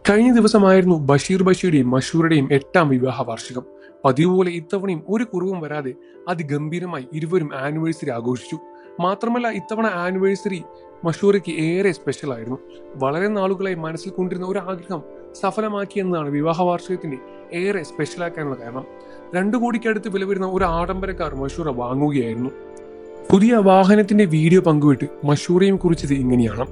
കഴിഞ്ഞ ദിവസമായിരുന്നു ബഷീറുടെയും മഷൂറുടെയും 8ാം വിവാഹ വാർഷികം. പതിവ് പോലെ ഇത്തവണയും ഒരു കുറവും വരാതെ അതിഗംഭീരമായി ഇരുവരും ആനിവേഴ്സറി ആഘോഷിച്ചു. മാത്രമല്ല, ഇത്തവണ ആനിവേഴ്സറി മഷൂറയ്ക്ക് ഏറെ സ്പെഷ്യൽ ആയിരുന്നു. വളരെ നാളുകളായി മനസ്സിൽ കൊണ്ടിരുന്ന ഒരു ആഗ്രഹം സഫലമാക്കിയെന്നതാണ് വിവാഹ വാർഷികത്തിന്റെ ഏറെ സ്പെഷ്യലാക്കാനുള്ള കാരണം. 2 കോടിക്കടുത്ത് വില വരുന്ന ഒരു ആഡംബര കാർ മഷൂറ വാങ്ങുകയായിരുന്നു. പുതിയ വാഹനത്തിന്റെ വീഡിയോ പങ്കുവിട്ട് മഷൂറയും കുറിച്ചത് ഇങ്ങനെയാണ്: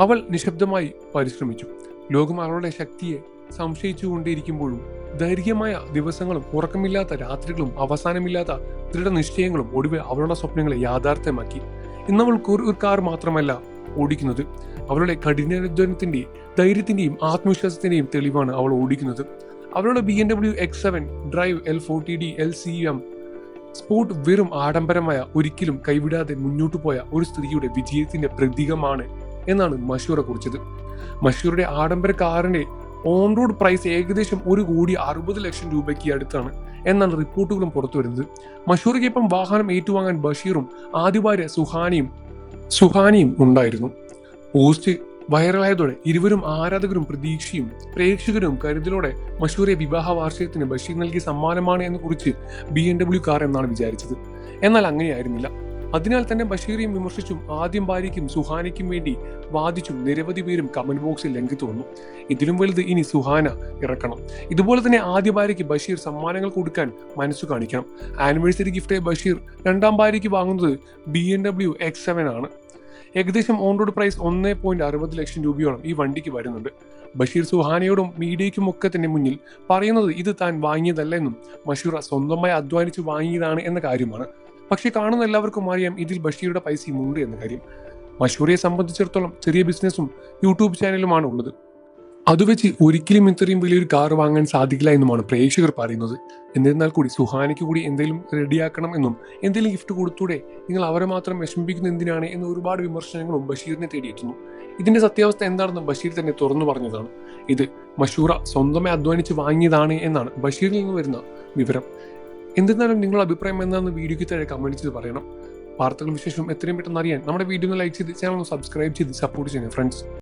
അവൾ നിശബ്ദമായി പരിശ്രമിച്ചു. ലോകം അവളുടെ ശക്തിയെ സംശയിച്ചുകൊണ്ടേയിരിക്കുമ്പോഴും ദൈർഘ്യമായ ദിവസങ്ങളും ഉറക്കമില്ലാത്ത രാത്രികളും അവസാനമില്ലാത്ത ദൃഢനിശ്ചയങ്ങളും ഒടുവിൽ അവളുടെ സ്വപ്നങ്ങളെ യാഥാർത്ഥ്യമാക്കി. ഇന്നവൾ ഒരു കാർ മാത്രമല്ല ഓടിക്കുന്നത്, അവളുടെ കഠിനാധ്വാനത്തിന്റെ, ധൈര്യത്തിന്റെയും ആത്മവിശ്വാസത്തിന്റെയും തെളിവാണ് അവൾ ഓടിക്കുന്നത്. അവളുടെ BMW X7 drive L40D LCM sport വെറും ആഡംബരമായ, ഒരിക്കലും കൈവിടാതെ മുന്നോട്ടു പോയ ഒരു സ്ത്രീയുടെ വിജയത്തിന്റെ പ്രതീകമാണ് എന്നാണ് മഷൂറ കുറിച്ചത്. മഷൂറുടെ ആഡംബര കാറിന്റെ ഓൺ റോഡ് പ്രൈസ് ഏകദേശം 1,60,00,000 രൂപയ്ക്ക് അടുത്താണ് എന്നാണ് റിപ്പോർട്ടുകളും പുറത്തു വരുന്നത്. മഷൂറയ്ക്കൊപ്പം വാഹനം ഏറ്റുവാങ്ങാൻ ബഷീറും ആദ്യ ഭാര്യ സുഹാനിയും ഉണ്ടായിരുന്നു. പോസ്റ്റ് വൈറലായതോടെ ഇരുവരും ആരാധകരും പ്രതീക്ഷയും പ്രേക്ഷകരും കരുതലോടെ മഷൂറെ വിവാഹ വാർഷികത്തിന് ബഷീർ നൽകിയ സമ്മാനമാണ് എന്ന് കുറിച്ച് BMW കാർ എന്നാണ് വിചാരിച്ചത്. എന്നാൽ അങ്ങനെയായിരുന്നില്ല. അതിനാൽ തന്നെ ബഷീറിയും വിമർശിച്ചും ആദ്യം ഭാര്യയ്ക്കും സുഹാനയ്ക്കും വേണ്ടി വാദിച്ചും നിരവധി പേരും കമന്റ് ബോക്സിൽ രംഗത്ത് വന്നു. ഇതിലും വലുത് ഇനി സുഹാന ഇറക്കണം. ഇതുപോലെ തന്നെ ആദ്യ ഭാര്യയ്ക്ക് ബഷീർ സമ്മാനങ്ങൾ കൊടുക്കാൻ മനസ്സു കാണിക്കണം. ആനിവേഴ്സറി ഗിഫ്റ്റായി ബഷീർ 2ാം ഭാര്യയ്ക്ക് വാങ്ങുന്നത് BMW X7 ആണ്. ഏകദേശം ഓൺ റോഡ് പ്രൈസ് 1,60,00,000 രൂപയോളം ഈ വണ്ടിക്ക് വരുന്നുണ്ട്. ബഷീർ സുഹാനയോടും മീഡിയയ്ക്കും ഒക്കെ തന്നെ മുന്നിൽ പറയുന്നത് ഇത് താൻ വാങ്ങിയതല്ല എന്നും മഷൂറ സ്വന്തമായി അധ്വാനിച്ച് വാങ്ങിയതാണ് എന്ന കാര്യമാണ്. പക്ഷെ കാണുന്ന എല്ലാവർക്കും അറിയാം ഇതിൽ ബഷീറുടെ പൈസയും ഉണ്ട് എന്ന കാര്യം. മഷൂറയെ സംബന്ധിച്ചിടത്തോളം ചെറിയ ബിസിനസ്സും യൂട്യൂബ് ചാനലുമാണ് ഉള്ളത്. അതുവെച്ച് ഒരിക്കലും ഇത്രയും വലിയൊരു കാർ വാങ്ങാൻ സാധിക്കില്ല എന്നുമാണ് പ്രേക്ഷകർ പറയുന്നത്. എന്നിരുന്നാൽ കൂടി സുഹാനയ്ക്ക് കൂടി എന്തെങ്കിലും റെഡിയാക്കണം എന്നും എന്തെങ്കിലും ഗിഫ്റ്റ് കൊടുത്തൂടെ, നിങ്ങൾ അവരെ മാത്രം വിഷമിപ്പിക്കുന്ന എന്തിനാണ് എന്ന ഒരുപാട് വിമർശനങ്ങളും ബഷീറിനെ തേടിയെത്തുന്നു. ഇതിന്റെ സത്യാവസ്ഥ എന്താണെന്ന് ബഷീർ തന്നെ തുറന്നു പറഞ്ഞതാണ്. ഇത് മഷൂറ സ്വന്തമായി അധ്വാനിച്ച് വാങ്ങിയതാണ് എന്നാണ് ബഷീറിൽ നിന്ന് വരുന്ന വിവരം. എന്നിരുന്നാലും നിങ്ങളുടെ അഭിപ്രായം എന്താണെന്ന് വീഡിയോയ്ക്ക് താഴെ കമന്റ് ചെയ്ത് പറയണം. വാർത്തകളും വിശേഷവും എത്രയും പെട്ടെന്ന് അറിയാൻ നമ്മുടെ വീഡിയോ ഒന്ന് ലൈക്ക് ചെയ്ത് ചാനൽ സബ്സ്ക്രൈബ് ചെയ്ത് സപ്പോർട്ട് ചെയ്യണം ഫ്രണ്ട്സ്.